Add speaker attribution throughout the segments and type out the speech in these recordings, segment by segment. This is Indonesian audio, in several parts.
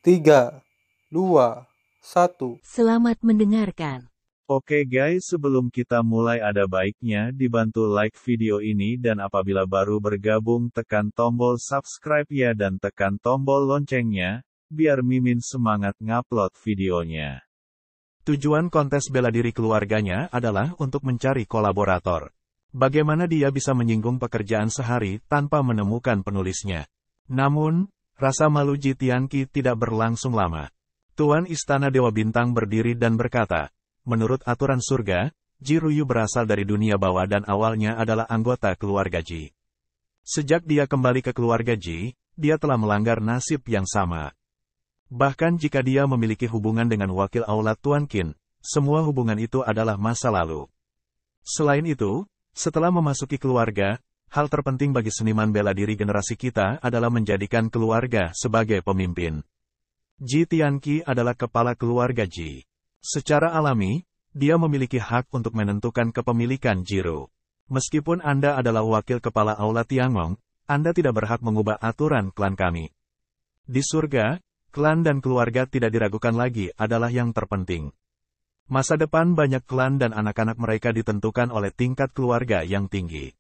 Speaker 1: 3, 2, 1.
Speaker 2: Selamat mendengarkan.
Speaker 3: Oke guys, sebelum kita mulai ada baiknya dibantu like video ini dan apabila baru bergabung tekan tombol subscribe ya dan tekan tombol loncengnya, biar Mimin semangat ngupload videonya. Tujuan kontes bela diri keluarganya adalah untuk mencari kolaborator. Bagaimana dia bisa menyinggung pekerjaan sehari tanpa menemukan penulisnya. Namun, rasa malu Ji Tianqi tidak berlangsung lama. Tuan Istana Dewa Bintang berdiri dan berkata, menurut aturan surga, Ji Ruyu berasal dari dunia bawah dan awalnya adalah anggota keluarga Ji. Sejak dia kembali ke keluarga Ji, dia telah melanggar nasib yang sama. Bahkan jika dia memiliki hubungan dengan wakil Aulat Tuan Qin, semua hubungan itu adalah masa lalu. Selain itu, setelah memasuki keluarga, hal terpenting bagi seniman bela diri generasi kita adalah menjadikan keluarga sebagai pemimpin. Ji Tianqi adalah kepala keluarga Ji. Secara alami, dia memiliki hak untuk menentukan kepemilikan Jiru. Meskipun Anda adalah wakil kepala Aula Tiangong, Anda tidak berhak mengubah aturan klan kami. Di surga, klan dan keluarga tidak diragukan lagi adalah yang terpenting. Masa depan banyak klan dan anak-anak mereka ditentukan oleh tingkat keluarga yang tinggi.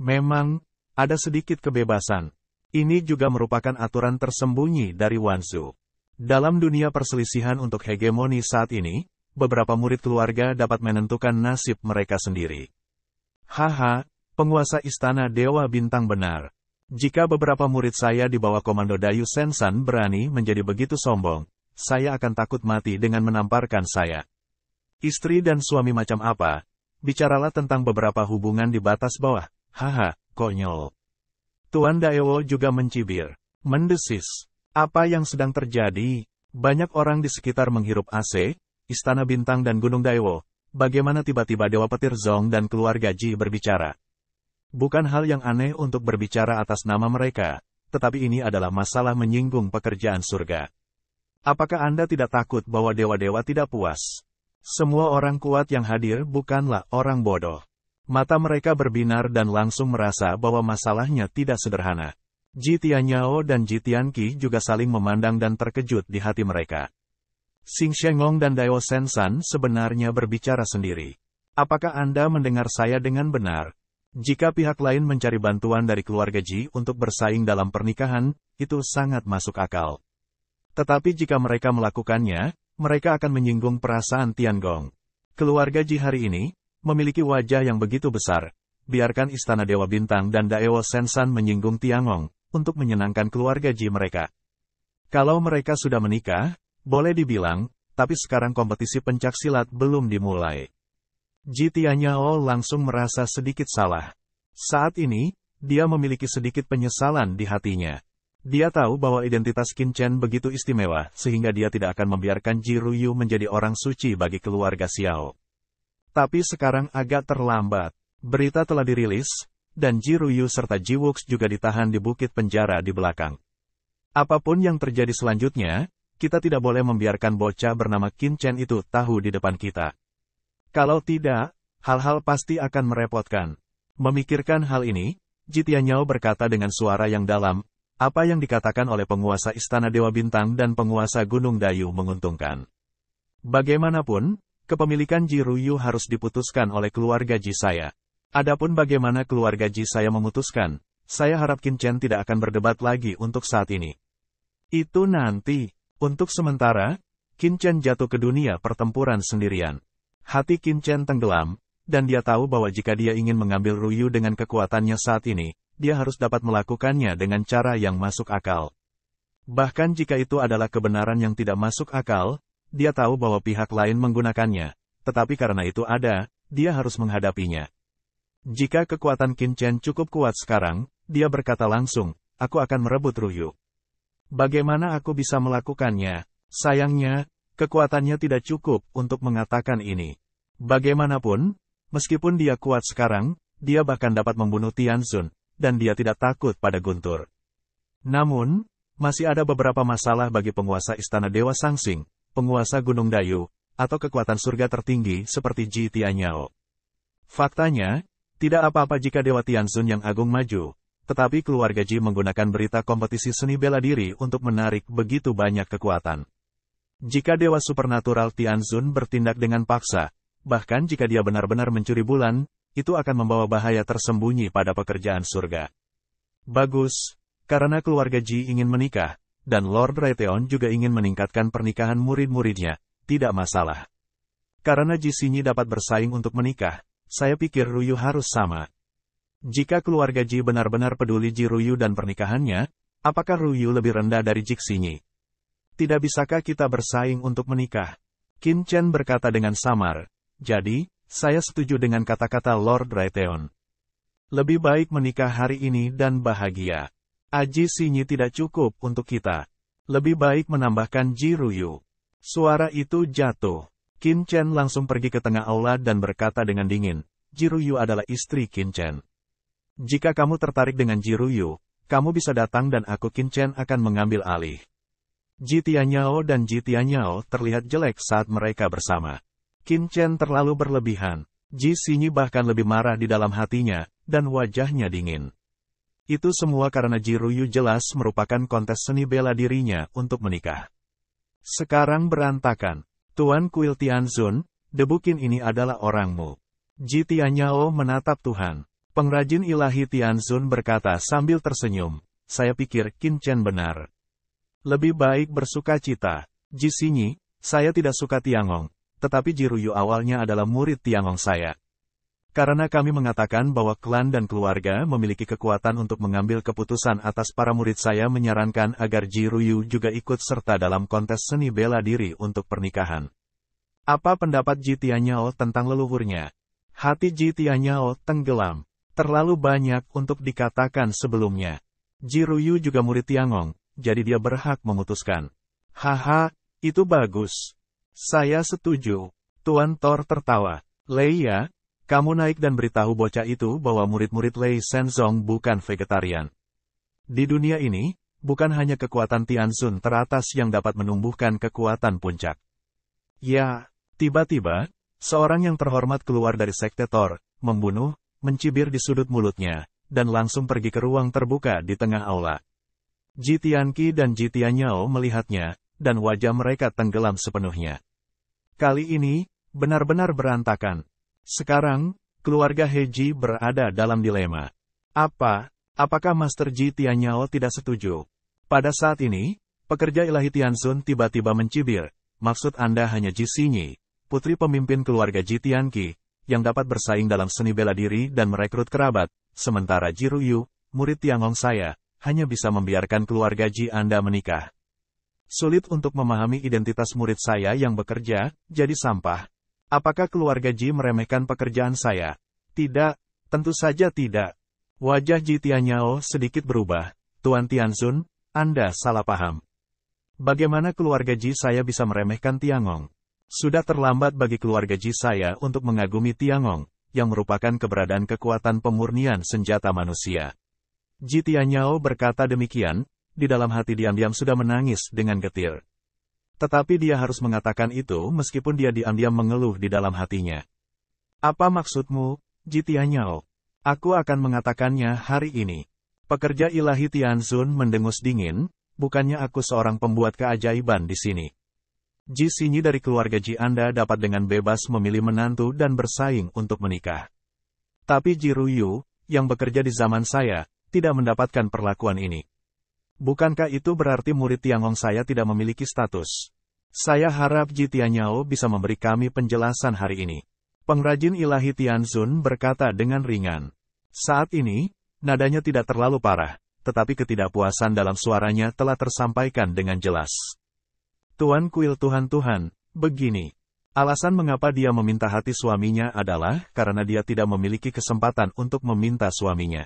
Speaker 3: Memang, ada sedikit kebebasan. Ini juga merupakan aturan tersembunyi dari Wanzu. Dalam dunia perselisihan untuk hegemoni saat ini, beberapa murid keluarga dapat menentukan nasib mereka sendiri. Haha, penguasa Istana Dewa Bintang benar. Jika beberapa murid saya di bawah komando Dayu Sensan berani menjadi begitu sombong, saya akan takut mati dengan menamparkan saya. Istri dan suami macam apa? Bicaralah tentang beberapa hubungan di batas bawah. Haha, konyol. Tuan Daewo juga mencibir. Mendesis. Apa yang sedang terjadi? Banyak orang di sekitar menghirup AC, Istana Bintang dan Gunung Daewo. Bagaimana tiba-tiba Dewa Petir Zong dan keluarga Ji berbicara? Bukan hal yang aneh untuk berbicara atas nama mereka, tetapi ini adalah masalah menyinggung pekerjaan surga. Apakah Anda tidak takut bahwa dewa-dewa tidak puas? Semua orang kuat yang hadir bukanlah orang bodoh. Mata mereka berbinar dan langsung merasa bahwa masalahnya tidak sederhana. Ji Tianyao dan Ji Tianqi juga saling memandang dan terkejut di hati mereka. Xing Shengong dan Dayo Sensan sebenarnya berbicara sendiri. Apakah Anda mendengar saya dengan benar? Jika pihak lain mencari bantuan dari keluarga Ji untuk bersaing dalam pernikahan, itu sangat masuk akal. Tetapi jika mereka melakukannya, mereka akan menyinggung perasaan Tiangong. Keluarga Ji hari ini memiliki wajah yang begitu besar. Biarkan Istana Dewa Bintang dan Daewo Sensan menyinggung Tiangong untuk menyenangkan keluarga Ji mereka. Kalau mereka sudah menikah, boleh dibilang, tapi sekarang kompetisi pencaksilat belum dimulai. Ji Tianyao langsung merasa sedikit salah. Saat ini, dia memiliki sedikit penyesalan di hatinya. Dia tahu bahwa identitas Qin Chen begitu istimewa, sehingga dia tidak akan membiarkan Ji Ruyu menjadi orang suci bagi keluarga Xiao. Tapi sekarang agak terlambat. Berita telah dirilis, dan Ji Ruyu serta Ji Wuks juga ditahan di bukit penjara di belakang. Apapun yang terjadi selanjutnya, kita tidak boleh membiarkan bocah bernama Qin Chen itu tahu di depan kita. Kalau tidak, hal-hal pasti akan merepotkan. Memikirkan hal ini, Ji Tianyao berkata dengan suara yang dalam, apa yang dikatakan oleh penguasa Istana Dewa Bintang dan penguasa Gunung Dayu menguntungkan. Bagaimanapun, kepemilikan Ji Ruyu harus diputuskan oleh keluarga Ji saya. Adapun bagaimana keluarga Ji saya memutuskan, saya harap Qin Chen tidak akan berdebat lagi untuk saat ini. Itu nanti. Untuk sementara, Qin Chen jatuh ke dunia pertempuran sendirian. Hati Qin Chen tenggelam, dan dia tahu bahwa jika dia ingin mengambil Ruyu dengan kekuatannya saat ini, dia harus dapat melakukannya dengan cara yang masuk akal. Bahkan jika itu adalah kebenaran yang tidak masuk akal, dia tahu bahwa pihak lain menggunakannya, tetapi karena itu ada, dia harus menghadapinya. Jika kekuatan Qin Chen cukup kuat sekarang, dia berkata langsung, aku akan merebut Ruyu. Bagaimana aku bisa melakukannya? Sayangnya, kekuatannya tidak cukup untuk mengatakan ini. Bagaimanapun, meskipun dia kuat sekarang, dia bahkan dapat membunuh Tianzun, dan dia tidak takut pada guntur. Namun, masih ada beberapa masalah bagi penguasa Istana Dewa Sangsing, penguasa Gunung Dayu, atau kekuatan surga tertinggi seperti Ji Tianyao. Faktanya, tidak apa-apa jika Dewa Tianzun yang agung maju, tetapi keluarga Ji menggunakan berita kompetisi seni bela diri untuk menarik begitu banyak kekuatan. Jika Dewa Supernatural Tianzun bertindak dengan paksa, bahkan jika dia benar-benar mencuri bulan, itu akan membawa bahaya tersembunyi pada pekerjaan surga. Bagus, karena keluarga Ji ingin menikah, dan Lord Raytheon juga ingin meningkatkan pernikahan murid-muridnya, tidak masalah. Karena Ji Xinyi dapat bersaing untuk menikah, saya pikir Ruyu harus sama. Jika keluarga Ji benar-benar peduli Ji Ruyu dan pernikahannya, apakah Ruyu lebih rendah dari Ji Xinyi? Tidak bisakah kita bersaing untuk menikah? Qin Chen berkata dengan samar. Jadi, saya setuju dengan kata-kata Lord Raytheon. Lebih baik menikah hari ini dan bahagia. Ji Xinyi tidak cukup untuk kita. Lebih baik menambahkan Ji Ruyu. Suara itu jatuh. Qin Chen langsung pergi ke tengah aula dan berkata dengan dingin, Ji Ruyu adalah istri Qin Chen. Jika kamu tertarik dengan Ji Ruyu, kamu bisa datang dan aku Qin Chen akan mengambil alih. Ji Tianyao dan Ji Tianyao terlihat jelek saat mereka bersama. Qin Chen terlalu berlebihan. Ji Xinyi bahkan lebih marah di dalam hatinya, dan wajahnya dingin. Itu semua karena Ji Ruyu jelas merupakan kontes seni bela dirinya untuk menikah. Sekarang berantakan. Tuan Kuil Tianzun, debu Qin ini adalah orangmu. Ji Tianyao menatap Tuhan. Pengrajin ilahi Tianzun berkata sambil tersenyum, saya pikir Qin Chen benar. Lebih baik bersukacita. Ji Xinyi, saya tidak suka Tiangong, tetapi Ji Ruyu awalnya adalah murid Tiangong saya. Karena kami mengatakan bahwa klan dan keluarga memiliki kekuatan untuk mengambil keputusan atas para murid, saya menyarankan agar Ji Ruyu juga ikut serta dalam kontes seni bela diri untuk pernikahan. Apa pendapat Ji Tianyao tentang leluhurnya? Hati Ji Tianyao tenggelam. Terlalu banyak untuk dikatakan sebelumnya. Ji Ruyu juga murid Tiangong, jadi dia berhak memutuskan. Haha, itu bagus. Saya setuju. Tuan Thor tertawa. Leia, kamu naik dan beritahu bocah itu bahwa murid-murid Lei Shenzong bukan vegetarian. Di dunia ini, bukan hanya kekuatan Tianzun teratas yang dapat menumbuhkan kekuatan puncak. Ya, tiba-tiba, seorang yang terhormat keluar dari sekte Thor, membunuh, mencibir di sudut mulutnya, dan langsung pergi ke ruang terbuka di tengah aula. Ji Tianqi dan Ji Tianyao melihatnya, dan wajah mereka tenggelam sepenuhnya. Kali ini, benar-benar berantakan. Sekarang, keluarga Heiji berada dalam dilema. Apakah Master Ji Tianyao tidak setuju? Pada saat ini, pekerja ilahi Tianzun tiba-tiba mencibir, maksud Anda hanya Ji Xinyi, putri pemimpin keluarga Ji Tianqi, yang dapat bersaing dalam seni bela diri dan merekrut kerabat, sementara Ji Ruyu, murid Tiangong saya, hanya bisa membiarkan keluarga Ji Anda menikah. Sulit untuk memahami identitas murid saya yang bekerja, jadi sampah. Apakah keluarga Ji meremehkan pekerjaan saya? Tidak, tentu saja tidak. Wajah Ji Tianyao sedikit berubah. Tuan Tianzun, Anda salah paham. Bagaimana keluarga Ji saya bisa meremehkan Tiangong? Sudah terlambat bagi keluarga Ji saya untuk mengagumi Tiangong, yang merupakan keberadaan kekuatan pemurnian senjata manusia. Ji Tianyao berkata demikian, di dalam hati diam-diam sudah menangis dengan getir. Tetapi dia harus mengatakan itu meskipun dia diam-diam mengeluh di dalam hatinya. Apa maksudmu, Ji Tianyao? Aku akan mengatakannya hari ini. Pekerja ilahi Tianzun mendengus dingin, bukannya aku seorang pembuat keajaiban di sini. Ji Xinyi dari keluarga Ji Anda dapat dengan bebas memilih menantu dan bersaing untuk menikah. Tapi Ji Ruyu, yang bekerja di zaman saya, tidak mendapatkan perlakuan ini. Bukankah itu berarti murid Tiangong saya tidak memiliki status? Saya harap Ji Tianyao bisa memberi kami penjelasan hari ini. Pengrajin ilahi Tianzun berkata dengan ringan. Saat ini, nadanya tidak terlalu parah, tetapi ketidakpuasan dalam suaranya telah tersampaikan dengan jelas. Tuan Kuil Tuhan, begini. Alasan mengapa dia meminta hati suaminya adalah karena dia tidak memiliki kesempatan untuk meminta suaminya.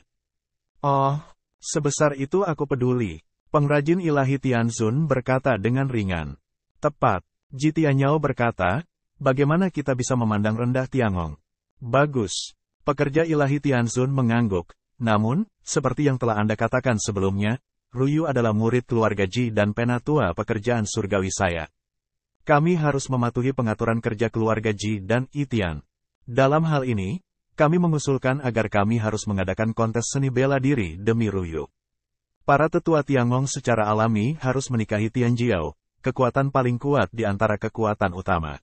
Speaker 3: Oh, sebesar itu aku peduli. Pengrajin ilahi Tianzun berkata dengan ringan. Tepat. Ji Tianyao berkata, bagaimana kita bisa memandang rendah Tiangong? Bagus. Pekerja ilahi Tianzun mengangguk. Namun, seperti yang telah Anda katakan sebelumnya, Ruyu adalah murid keluarga Ji dan penatua pekerjaan surgawi saya. Kami harus mematuhi pengaturan kerja keluarga Ji dan Itian. Dalam hal ini, kami mengusulkan agar kami harus mengadakan kontes seni bela diri demi Ruyu. Para tetua Tiangong secara alami harus menikahi Tianjiao, kekuatan paling kuat di antara kekuatan utama.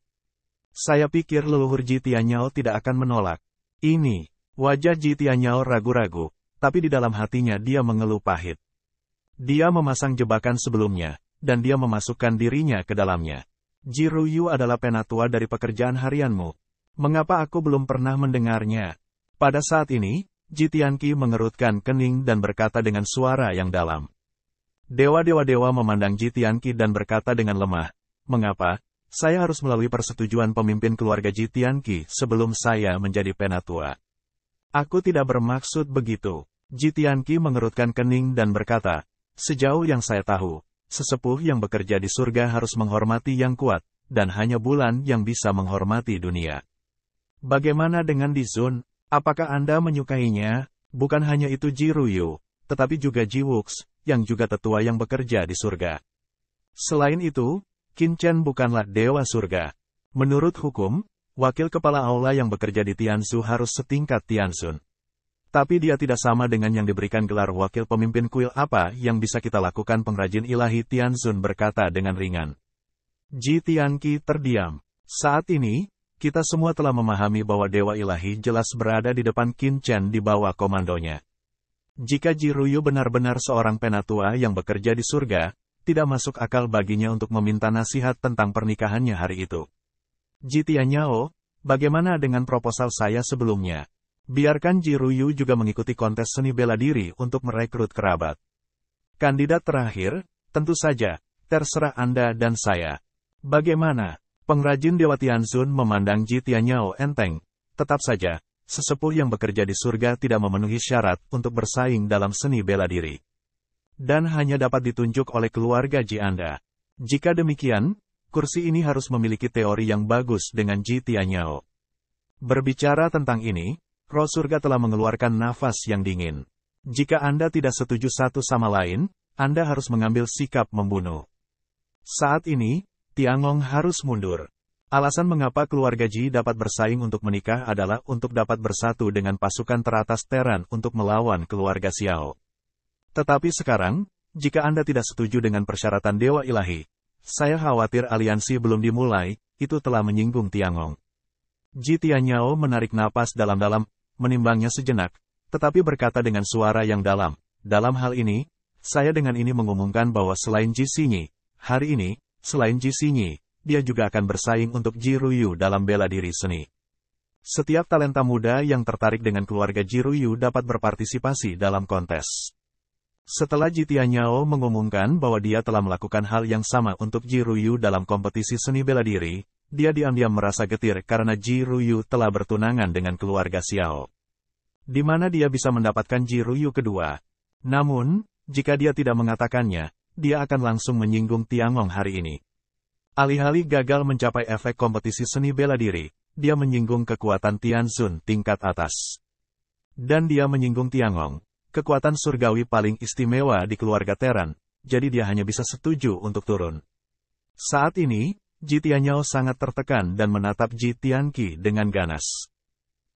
Speaker 3: Saya pikir leluhur Ji Tianyao tidak akan menolak. Ini, wajah Ji Tianyao ragu-ragu, tapi di dalam hatinya dia mengeluh pahit. Dia memasang jebakan sebelumnya, dan dia memasukkan dirinya ke dalamnya. Ji Ruyu adalah penatua dari pekerjaan harianmu. Mengapa aku belum pernah mendengarnya? Pada saat ini, Ji Tianqi mengerutkan kening dan berkata dengan suara yang dalam. Dewa-dewa memandang Ji Tianqi dan berkata dengan lemah, mengapa? Saya harus melalui persetujuan pemimpin keluarga Ji Tianqi sebelum saya menjadi penatua. Aku tidak bermaksud begitu. Ji Tianqi mengerutkan kening dan berkata, sejauh yang saya tahu, sesepuh yang bekerja di surga harus menghormati yang kuat, dan hanya bulan yang bisa menghormati dunia. Bagaimana dengan Di Zun? Apakah Anda menyukainya? Bukan hanya itu Ji Ruyu, tetapi juga Ji Wux, yang juga tetua yang bekerja di surga. Selain itu, Qin Chen bukanlah dewa surga. Menurut hukum, wakil kepala aula yang bekerja di Tianzu harus setingkat Tianzun. Tapi dia tidak sama dengan yang diberikan gelar wakil pemimpin kuil. Apa yang bisa kita lakukan? Pengrajin ilahi Tianzun berkata dengan ringan. Ji Tianqi terdiam. Saat ini, kita semua telah memahami bahwa dewa ilahi jelas berada di depan Qin Chen di bawah komandonya. Jika Ji Ruyu benar-benar seorang penatua yang bekerja di surga, tidak masuk akal baginya untuk meminta nasihat tentang pernikahannya hari itu. Ji Tianyao, bagaimana dengan proposal saya sebelumnya? Biarkan Ji Ruyu juga mengikuti kontes seni bela diri untuk merekrut kerabat. Kandidat terakhir, tentu saja, terserah Anda dan saya. Bagaimana? Pengrajin Dewa Tianzun memandang Ji Tianyao enteng. Tetap saja, sesepuh yang bekerja di surga tidak memenuhi syarat untuk bersaing dalam seni bela diri. Dan hanya dapat ditunjuk oleh keluarga Ji Anda. Jika demikian, kursi ini harus memiliki teori yang bagus dengan Ji Tianyao. Berbicara tentang ini, roh surga telah mengeluarkan nafas yang dingin. Jika Anda tidak setuju satu sama lain, Anda harus mengambil sikap membunuh. Saat ini, Tiangong harus mundur. Alasan mengapa keluarga Ji dapat bersaing untuk menikah adalah untuk dapat bersatu dengan pasukan teratas Teran untuk melawan keluarga Xiao. Tetapi sekarang, jika Anda tidak setuju dengan persyaratan dewa ilahi, saya khawatir aliansi belum dimulai, itu telah menyinggung Tiangong. Ji Tianyao menarik napas dalam-dalam, menimbangnya sejenak, tetapi berkata dengan suara yang dalam, dalam hal ini, saya dengan ini mengumumkan bahwa selain Ji Xinyi, hari ini, selain Ji Xinyi, dia juga akan bersaing untuk Ji Ruyu dalam bela diri seni. Setiap talenta muda yang tertarik dengan keluarga Ji Ruyu dapat berpartisipasi dalam kontes. Setelah Ji Tianyao mengumumkan bahwa dia telah melakukan hal yang sama untuk Ji Ruyu dalam kompetisi seni bela diri, dia diam-diam merasa getir karena Ji Ruyu telah bertunangan dengan keluarga Xiao. Di mana dia bisa mendapatkan Ji Ruyu kedua? Namun, jika dia tidak mengatakannya, dia akan langsung menyinggung Tiangong hari ini. Alih-alih gagal mencapai efek kompetisi seni bela diri, dia menyinggung kekuatan Tianzun tingkat atas. Dan dia menyinggung Tiangong, kekuatan surgawi paling istimewa di keluarga Teran, jadi dia hanya bisa setuju untuk turun. Saat ini, Ji Tianyao sangat tertekan dan menatap Ji Tianqi dengan ganas.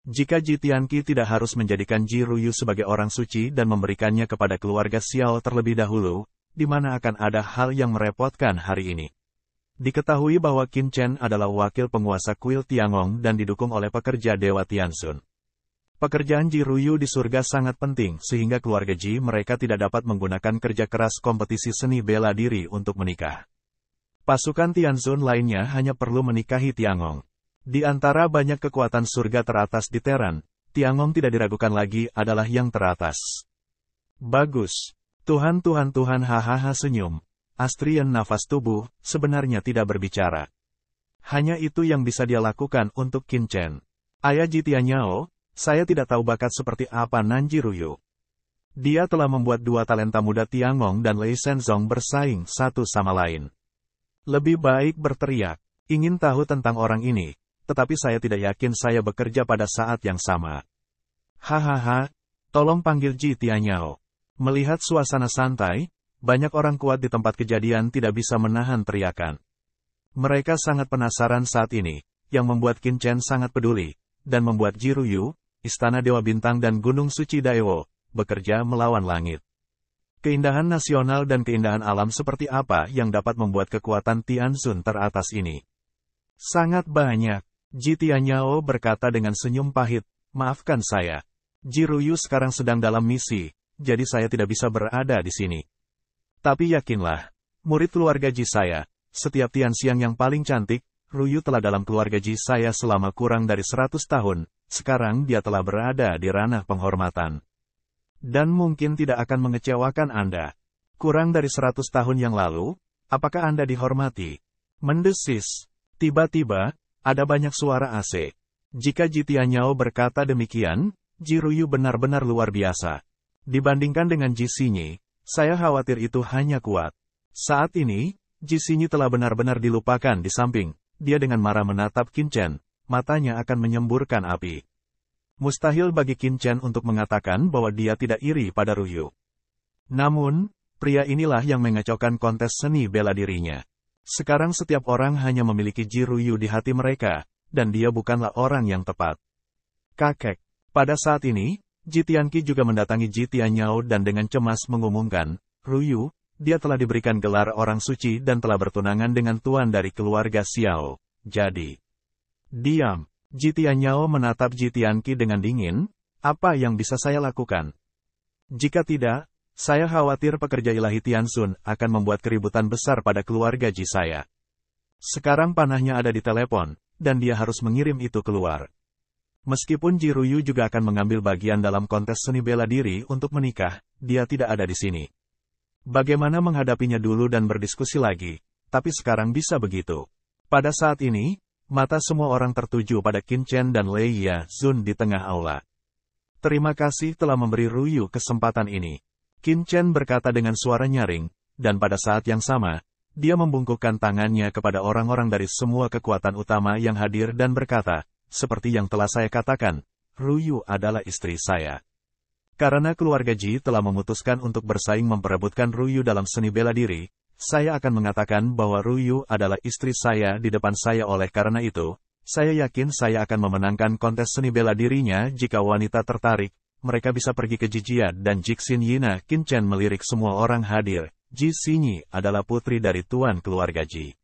Speaker 3: Jika Ji Tianqi tidak harus menjadikan Ji Ruyu sebagai orang suci dan memberikannya kepada keluarga Xiao terlebih dahulu, di mana akan ada hal yang merepotkan hari ini. Diketahui bahwa Qin Chen adalah wakil penguasa kuil Tiangong dan didukung oleh pekerja Dewa Tianzun. Pekerjaan Ji Ruyu di surga sangat penting sehingga keluarga Ji mereka tidak dapat menggunakan kerja keras kompetisi seni bela diri untuk menikah. Pasukan Tianzun lainnya hanya perlu menikahi Tiangong. Di antara banyak kekuatan surga teratas di Teran, Tiangong tidak diragukan lagi adalah yang teratas. Bagus. Tuhan hahaha senyum. Astrian nafas tubuh, sebenarnya tidak berbicara. Hanya itu yang bisa dia lakukan untuk Qin Chen. Ayah Ji Tianyao, saya tidak tahu bakat seperti apa Nanji Ruyu. Dia telah membuat dua talenta muda Tiangong dan Lei Shenzong bersaing satu sama lain. Lebih baik berteriak, ingin tahu tentang orang ini, tetapi saya tidak yakin saya bekerja pada saat yang sama. Hahaha, tolong panggil Ji Tianyao. Melihat suasana santai, banyak orang kuat di tempat kejadian tidak bisa menahan teriakan. Mereka sangat penasaran saat ini, yang membuat Qin Chen sangat peduli, dan membuat Ji Ruyu, Istana Dewa Bintang dan Gunung Suci Daewo, bekerja melawan langit. Keindahan nasional dan keindahan alam seperti apa yang dapat membuat kekuatan Tianzun teratas ini? Sangat banyak. Ji Tianyao berkata dengan senyum pahit, maafkan saya. Ji Ruyu sekarang sedang dalam misi, jadi saya tidak bisa berada di sini. Tapi yakinlah, murid keluarga Ji saya, setiap Tianxiang yang paling cantik, Ruyu telah dalam keluarga Ji saya selama kurang dari 100 tahun, sekarang dia telah berada di ranah penghormatan. Dan mungkin tidak akan mengecewakan Anda. Kurang dari 100 tahun yang lalu, apakah Anda dihormati? Mendesis. Tiba-tiba, ada banyak suara AC. Jika Ji Tianyao berkata demikian, Ji Ruyu benar-benar luar biasa. Dibandingkan dengan Ji Xinyi, saya khawatir itu hanya kuat. Saat ini, Ji Xinyi telah benar-benar dilupakan di samping. Dia dengan marah menatap Qin Chen, matanya akan menyemburkan api. Mustahil bagi Qin Chen untuk mengatakan bahwa dia tidak iri pada Ruyu. Namun, pria inilah yang mengacaukan kontes seni bela dirinya. Sekarang setiap orang hanya memiliki Ji Ruyu di hati mereka, dan dia bukanlah orang yang tepat. Kakek. Pada saat ini, Ji Tianqi juga mendatangi Ji Tianyao dan dengan cemas mengumumkan, Ruyu, dia telah diberikan gelar orang suci dan telah bertunangan dengan tuan dari keluarga Xiao. Jadi, diam. Ji Tianyao menatap Ji Tianqi dengan dingin, apa yang bisa saya lakukan? Jika tidak, saya khawatir pekerja ilahi Tianzun akan membuat keributan besar pada keluarga Ji saya. Sekarang panahnya ada di telepon, dan dia harus mengirim itu keluar. Meskipun Ji Ruyu juga akan mengambil bagian dalam kontes seni bela diri untuk menikah, dia tidak ada di sini. Bagaimana menghadapinya dulu dan berdiskusi lagi, tapi sekarang bisa begitu. Pada saat ini, mata semua orang tertuju pada Qin Chen dan Lei Yazun di tengah aula. Terima kasih telah memberi Ruyu kesempatan ini. Qin Chen berkata dengan suara nyaring, dan pada saat yang sama, dia membungkukkan tangannya kepada orang-orang dari semua kekuatan utama yang hadir dan berkata, seperti yang telah saya katakan, Ruyu adalah istri saya. Karena keluarga Ji telah memutuskan untuk bersaing memperebutkan Ruyu dalam seni bela diri, saya akan mengatakan bahwa Ruyu adalah istri saya di depan saya. Oleh karena itu, saya yakin saya akan memenangkan kontes seni bela dirinya jika wanita tertarik. Mereka bisa pergi ke Jijia dan Jixin Yina. Qin Chen melirik semua orang hadir. Ji Xinyi adalah putri dari tuan keluarga Ji.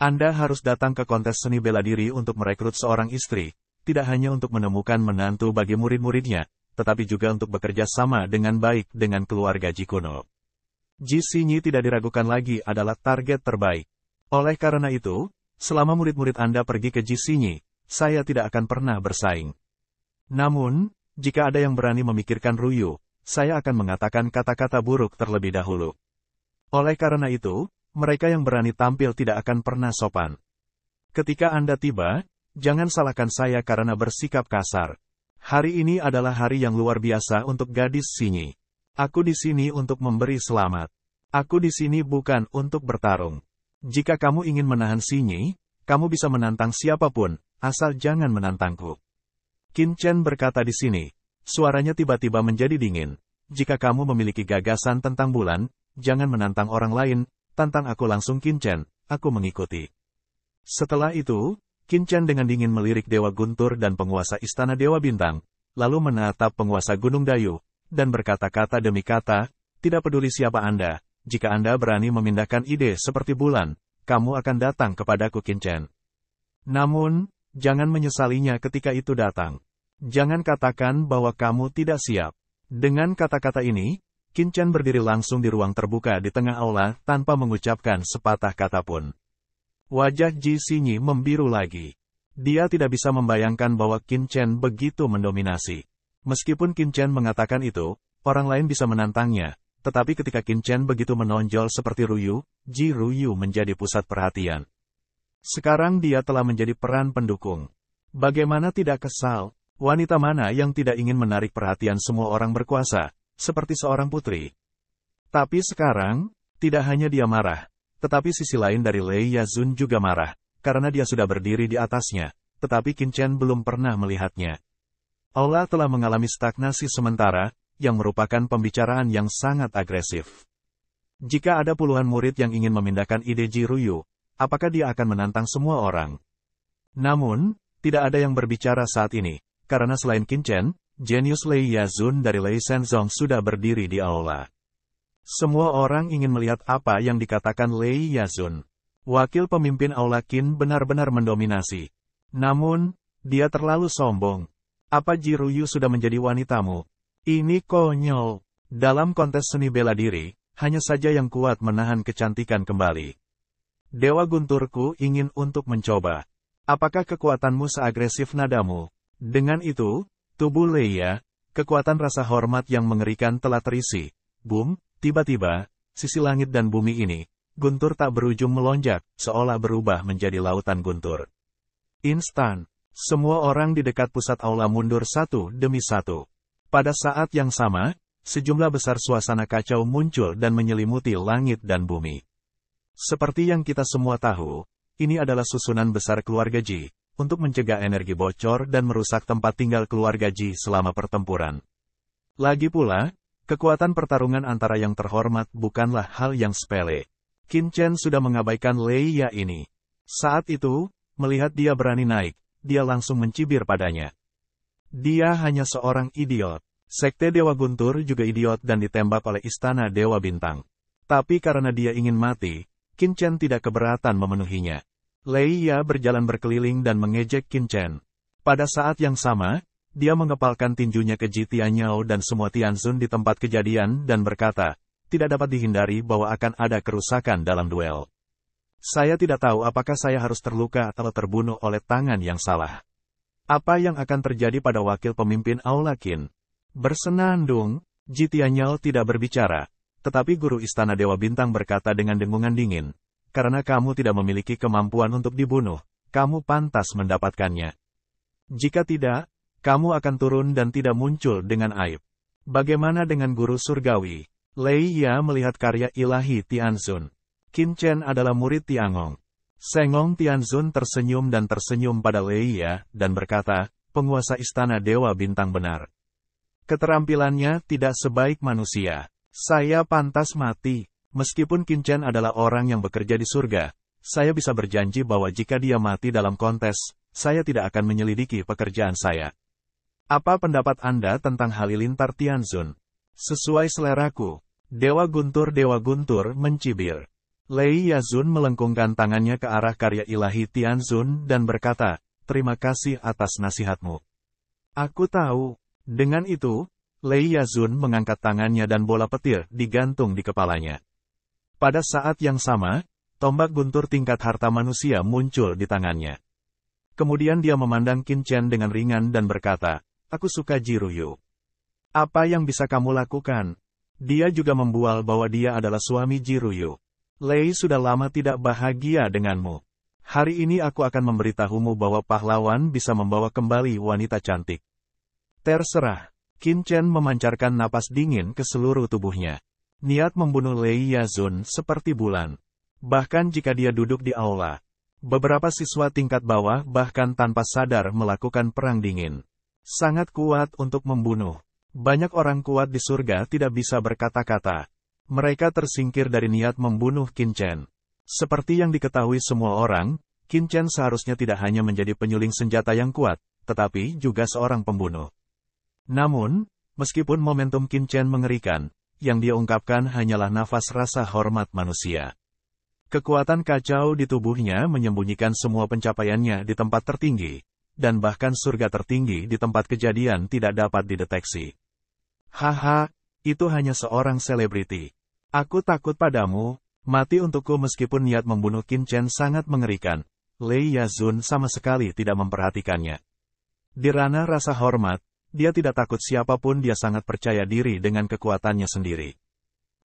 Speaker 3: Anda harus datang ke kontes seni bela diri untuk merekrut seorang istri, tidak hanya untuk menemukan menantu bagi murid-muridnya, tetapi juga untuk bekerja sama dengan baik dengan keluarga Ji kuno. Ji Xinyi tidak diragukan lagi adalah target terbaik. Oleh karena itu, selama murid-murid Anda pergi ke Ji Xinyi, saya tidak akan pernah bersaing. Namun, jika ada yang berani memikirkan Ruyu, saya akan mengatakan kata-kata buruk terlebih dahulu. Oleh karena itu, mereka yang berani tampil tidak akan pernah sopan. Ketika Anda tiba, jangan salahkan saya karena bersikap kasar. Hari ini adalah hari yang luar biasa untuk gadis Xinyi. Aku di sini untuk memberi selamat. Aku di sini bukan untuk bertarung. Jika kamu ingin menahan Xinyi, kamu bisa menantang siapapun, asal jangan menantangku. Qin Chen berkata di sini, suaranya tiba-tiba menjadi dingin. Jika kamu memiliki gagasan tentang bulan, jangan menantang orang lain, tantang aku langsung. Qin Chen, aku mengikuti. Setelah itu, Qin Chen dengan dingin melirik Dewa Guntur dan penguasa Istana Dewa Bintang, lalu menatap penguasa Gunung Dayu, dan berkata-kata demi kata, tidak peduli siapa Anda, jika Anda berani memindahkan ide seperti bulan, kamu akan datang kepadaku. Qin Chen. Namun, jangan menyesalinya ketika itu datang. Jangan katakan bahwa kamu tidak siap. Dengan kata-kata ini, Qin Chen berdiri langsung di ruang terbuka di tengah aula tanpa mengucapkan sepatah kata pun. Wajah Ji Xinyi membiru lagi. Dia tidak bisa membayangkan bahwa Qin Chen begitu mendominasi. Meskipun Qin Chen mengatakan itu, orang lain bisa menantangnya, tetapi ketika Qin Chen begitu menonjol seperti Ruyu, Ji Ruyu menjadi pusat perhatian. Sekarang dia telah menjadi peran pendukung. Bagaimana tidak kesal? Wanita mana yang tidak ingin menarik perhatian semua orang berkuasa, seperti seorang putri? Tapi sekarang, tidak hanya dia marah, tetapi sisi lain dari Lei Yazun juga marah, karena dia sudah berdiri di atasnya, tetapi Qin Chen belum pernah melihatnya. Aula telah mengalami stagnasi sementara, yang merupakan pembicaraan yang sangat agresif. Jika ada puluhan murid yang ingin memindahkan ide Ji Ruyu, apakah dia akan menantang semua orang? Namun, tidak ada yang berbicara saat ini, karena selain Qin Chen, jenius Lei Yazun dari Lei Shenzong sudah berdiri di aula. Semua orang ingin melihat apa yang dikatakan Lei Yazun. Wakil pemimpin aula Qin benar-benar mendominasi. Namun, dia terlalu sombong. Apa Jiruyu sudah menjadi wanitamu? Ini konyol. Dalam kontes seni bela diri, hanya saja yang kuat menahan kecantikan kembali. Dewa gunturku ingin untuk mencoba. Apakah kekuatanmu seagresif nadamu? Dengan itu, tubuh Leia, kekuatan rasa hormat yang mengerikan telah terisi. Boom, tiba-tiba, sisi langit dan bumi ini, guntur tak berujung melonjak, seolah berubah menjadi lautan guntur. Instan, semua orang di dekat pusat aula mundur satu demi satu. Pada saat yang sama, sejumlah besar suasana kacau muncul dan menyelimuti langit dan bumi. Seperti yang kita semua tahu, ini adalah susunan besar keluarga Ji, untuk mencegah energi bocor dan merusak tempat tinggal keluarga Ji selama pertempuran. Lagi pula, kekuatan pertarungan antara yang terhormat bukanlah hal yang sepele. Qin Chen sudah mengabaikan Leia ini. Saat itu, melihat dia berani naik, dia langsung mencibir padanya. Dia hanya seorang idiot. Sekte Dewa Guntur juga idiot dan ditembak oleh Istana Dewa Bintang. Tapi karena dia ingin mati, Qin Chen tidak keberatan memenuhinya. Leia berjalan berkeliling dan mengejek Qin Chen. Pada saat yang sama, dia mengepalkan tinjunya ke Ji Tianyao dan semua Tianzun di tempat kejadian dan berkata, tidak dapat dihindari bahwa akan ada kerusakan dalam duel. Saya tidak tahu apakah saya harus terluka atau terbunuh oleh tangan yang salah. Apa yang akan terjadi pada wakil pemimpin aula Qin? Bersenandung, Ji Tianyao tidak berbicara, tetapi guru Istana Dewa Bintang berkata dengan dengungan dingin, karena kamu tidak memiliki kemampuan untuk dibunuh, kamu pantas mendapatkannya. Jika tidak, kamu akan turun dan tidak muncul dengan aib. Bagaimana dengan guru surgawi? Leia melihat karya ilahi Tianzun. Qin Chen adalah murid Tiangong. Sengong Tianzun tersenyum dan tersenyum pada Leia, dan berkata, penguasa Istana Dewa Bintang benar. Keterampilannya tidak sebaik manusia. Saya pantas mati. Meskipun Qin Chen adalah orang yang bekerja di surga, saya bisa berjanji bahwa jika dia mati dalam kontes, saya tidak akan menyelidiki pekerjaan saya. Apa pendapat Anda tentang Halilintar Tianzun? Sesuai seleraku. Dewa Guntur mencibir. Lei Yazun melengkungkan tangannya ke arah karya ilahi Tianzun dan berkata, terima kasih atas nasihatmu. Aku tahu. Dengan itu, Lei Yazun mengangkat tangannya dan bola petir digantung di kepalanya. Pada saat yang sama, tombak guntur tingkat harta manusia muncul di tangannya. Kemudian dia memandang Qin Chen dengan ringan dan berkata, aku suka Jiruyu. Apa yang bisa kamu lakukan? Dia juga membual bahwa dia adalah suami Jiruyu. Lei sudah lama tidak bahagia denganmu. Hari ini aku akan memberitahumu bahwa pahlawan bisa membawa kembali wanita cantik. Terserah. Qin Chen memancarkan napas dingin ke seluruh tubuhnya. Niat membunuh Lei Yazun seperti bulan. Bahkan jika dia duduk di aula. Beberapa siswa tingkat bawah bahkan tanpa sadar melakukan perang dingin. Sangat kuat untuk membunuh. Banyak orang kuat di surga tidak bisa berkata-kata. Mereka tersingkir dari niat membunuh Qin Chen. Seperti yang diketahui semua orang, Qin Chen seharusnya tidak hanya menjadi penyuling senjata yang kuat, tetapi juga seorang pembunuh. Namun, meskipun momentum Qin Chen mengerikan, yang dia ungkapkan hanyalah nafas rasa hormat manusia. Kekuatan kacau di tubuhnya menyembunyikan semua pencapaiannya di tempat tertinggi, dan bahkan surga tertinggi di tempat kejadian tidak dapat dideteksi. Haha, itu hanya seorang selebriti. Aku takut padamu, mati untukku meskipun niat membunuh Qin Chen sangat mengerikan. Lei Yazun sama sekali tidak memperhatikannya. Di ranah rasa hormat, dia tidak takut siapapun, dia sangat percaya diri dengan kekuatannya sendiri.